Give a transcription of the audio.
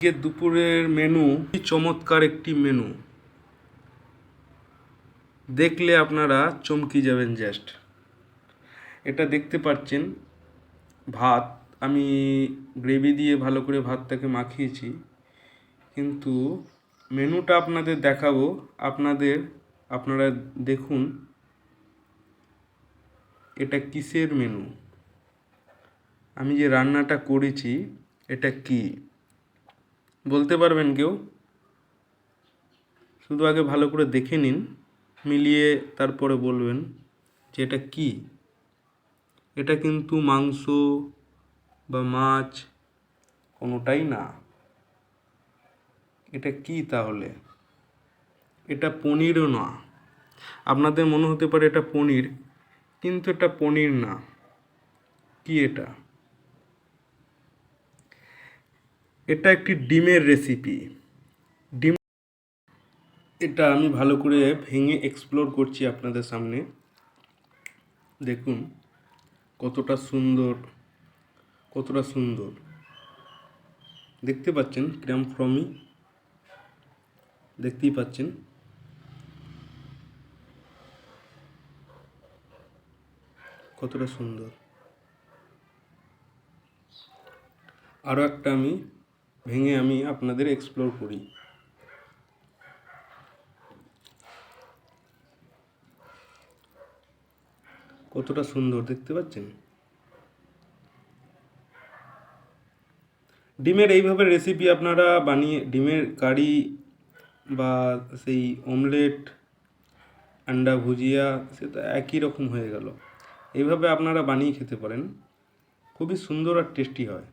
আজকে দুপুরের মেনু চমৎকার একটি মেনু, দেখলে আপনারা চমকে যাবেন। জাস্ট এটা দেখতে পাচ্ছেন ভাত, আমি গ্রেভি দিয়ে ভালো করে ভাতটাকে মাখিয়েছি, কিন্তু মেনুটা আপনাদের দেখাবো। আপনারা দেখুন এটা কিসের মেনু, আমি যে রান্নাটা করেছি এটা কি বলতে পারবেন কেউ? শুধু আগে ভালো করে দেখে নিন, মিলিয়ে তারপরে বলবেন যে এটা কি। এটা কিন্তু মাংস বা মাছ কোনোটাই না। এটা কি তাহলে? এটা পনিরও না। আপনাদের মনে হতে পারে এটা পনির, কিন্তু এটা পনির না। কি এটা? এটা একটি ডিমের রেসিপি। ডিম, এটা আমি ভালো করে ভেঙে এক্সপ্লোর করছি আপনাদের সামনে। দেখুন কতটা সুন্দর, কতটা সুন্দর দেখতে পাচ্ছেন। ক্রাম ফ্রমি দেখতেই পাচ্ছেন কতটা সুন্দর। আরও একটা ভেঙে আপনাদের এক্সপ্লোর করি। কতটা সুন্দর দেখতে পাচ্ছেন। ডিমের এইভাবে রেসিপি আপনারা বানিয়ে, ডিমের কারি বা সেই অমলেট, আন্ডা ভুজিয়া, সেটা একই রকম হয়ে গেল। এইভাবে আপনারা বানিয়ে খেতে পারেন, খুবই সুন্দর আর টেস্টি হয়।